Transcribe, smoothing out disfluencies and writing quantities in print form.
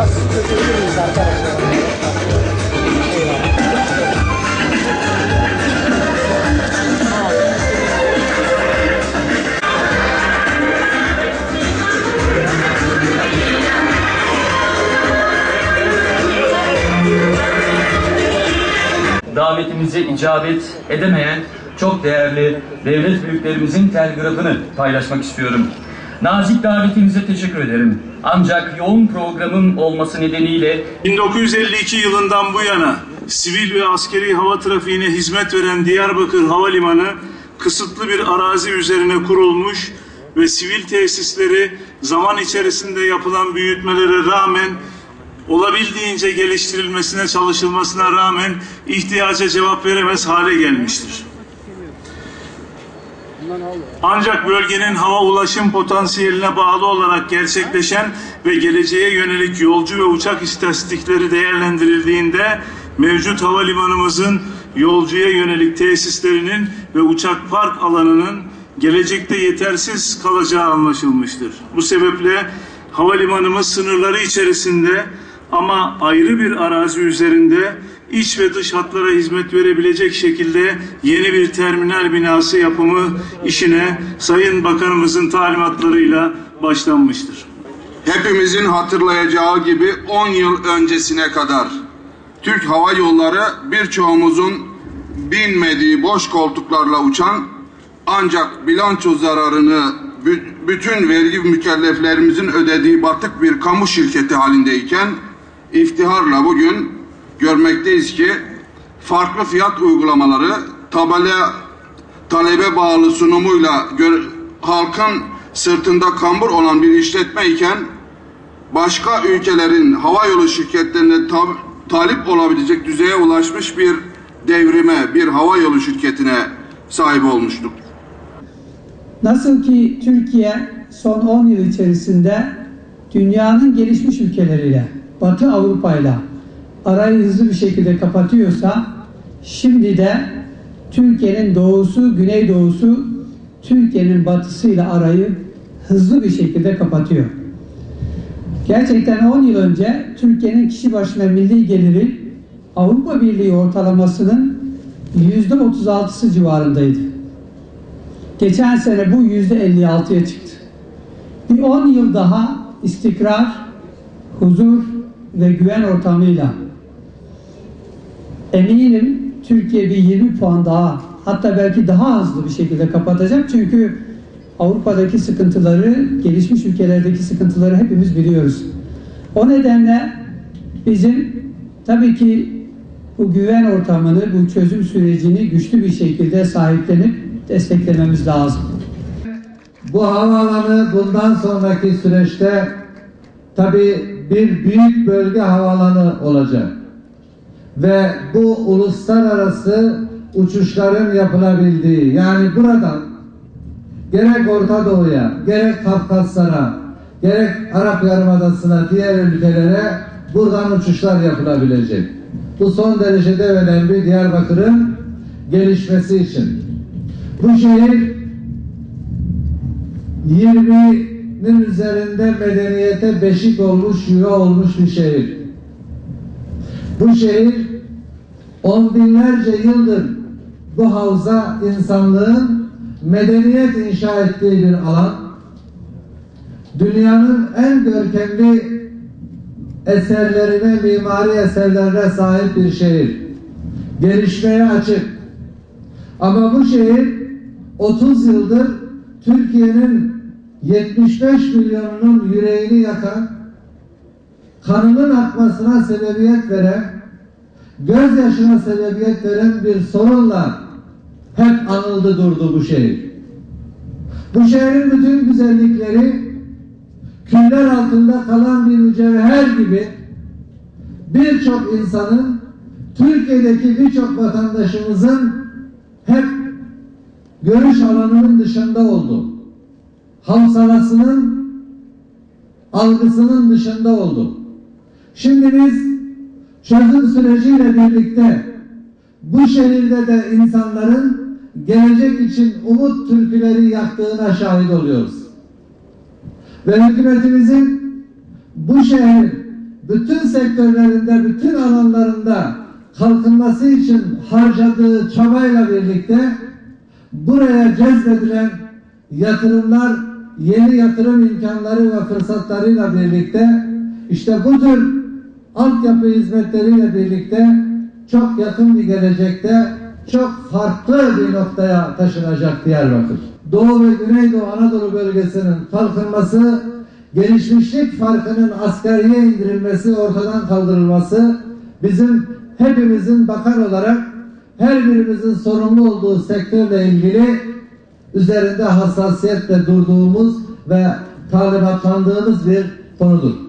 biraz çekebilir miyiz arkadaşlar? Davetimize icabet edemeyen çok değerli devlet büyüklerimizin telgrafını paylaşmak istiyorum. Nazik davetinize teşekkür ederim. Ancak yoğun programın olması nedeniyle 1952 yılından bu yana sivil ve askeri hava trafiğine hizmet veren Diyarbakır Havalimanı kısıtlı bir arazi üzerine kurulmuş ve sivil tesisleri zaman içerisinde yapılan büyütmelere rağmen olabildiğince geliştirilmesine çalışılmasına rağmen ihtiyaca cevap veremez hale gelmiştir. Ancak bölgenin hava ulaşım potansiyeline bağlı olarak gerçekleşen ve geleceğe yönelik yolcu ve uçak istatistikleri değerlendirildiğinde mevcut havalimanımızın yolcuya yönelik tesislerinin ve uçak park alanının gelecekte yetersiz kalacağı anlaşılmıştır. Bu sebeple havalimanımız sınırları içerisinde ama ayrı bir arazi üzerinde iç ve dış hatlara hizmet verebilecek şekilde yeni bir terminal binası yapımı işine Sayın Bakanımızın talimatlarıyla başlanmıştır. Hepimizin hatırlayacağı gibi 10 yıl öncesine kadar Türk Hava Yolları birçoğumuzun binmediği boş koltuklarla uçan ancak bilanço zararını bütün vergi mükelleflerimizin ödediği batık bir kamu şirketi halindeyken iftiharla bugün görmekteyiz ki farklı fiyat uygulamaları talebe bağlı sunumuyla halkın sırtında kambur olan bir işletme iken başka ülkelerin havayolu şirketlerine talip olabilecek düzeye ulaşmış bir devrime, bir havayolu şirketine sahip olmuştuk. Nasıl ki Türkiye son 10 yıl içerisinde dünyanın gelişmiş ülkeleriyle, Batı Avrupa'yla arayı hızlı bir şekilde kapatıyorsa, şimdi de Türkiye'nin doğusu, güneydoğusu, Türkiye'nin batısıyla arayı hızlı bir şekilde kapatıyor. Gerçekten 10 yıl önce Türkiye'nin kişi başına milli geliri Avrupa Birliği ortalamasının %36'sı civarındaydı. Geçen sene bu %56'ya çıktı. Bir 10 yıl daha istikrar, huzur ve güven ortamıyla eminim Türkiye bir 20 puan daha, hatta belki daha hızlı bir şekilde kapatacak. Çünkü Avrupa'daki sıkıntıları, gelişmiş ülkelerdeki sıkıntıları hepimiz biliyoruz. O nedenle bizim tabii ki bu güven ortamını, bu çözüm sürecini güçlü bir şekilde sahiplenip desteklememiz lazım. Bu havaalanı bundan sonraki süreçte tabii bir büyük bölge havaalanı olacak. Ve bu uluslararası uçuşların yapılabildiği, yani buradan gerek Orta Doğu'ya, gerek Kafkaslara, gerek Arap Yarımadası'na, diğer ülkelere buradan uçuşlar yapılabilecek. Bu son derecede önemli Diyarbakır'ın gelişmesi için. Bu şehir 20'nin üzerinde medeniyete beşik olmuş, yuva olmuş bir şehir. Bu şehir on binlerce yıldır bu havza insanlığın medeniyet inşa ettiği bir alan. Dünyanın en görkemli eserlerine, mimari eserlerine sahip bir şehir. Gelişmeye açık. Ama bu şehir 30 yıldır Türkiye'nin 75 milyonunun yüreğini yakan, kanının akmasına sebebiyet veren, gözyaşına sebebiyet veren bir sorunla hep anıldı durdu bu şehir. Bu şehrin bütün güzellikleri küller altında kalan bir mücevher gibi birçok insanın, Türkiye'deki birçok vatandaşımızın hep görüş alanının dışında oldu. Havsalasının, algısının dışında oldu. Şimdi biz çözüm süreciyle birlikte bu şehirde de insanların gelecek için umut türküleri yaktığına şahit oluyoruz. Ve hükümetimizin bu şehrin bütün sektörlerinde, bütün alanlarında kalkınması için harcadığı çabayla birlikte buraya cezbedilen yatırımlar, yeni yatırım imkanları ve fırsatlarıyla birlikte işte bu tür altyapı hizmetleriyle birlikte çok yakın bir gelecekte çok farklı bir noktaya taşınacak Diyarbakır. Doğu ve Güneydoğu Anadolu bölgesinin kalkınması, gelişmişlik farkının asgariye indirilmesi, ortadan kaldırılması bizim hepimizin bakan olarak her birimizin sorumlu olduğu sektörle ilgili üzerinde hassasiyetle durduğumuz ve talimatlandığımız bir konudur.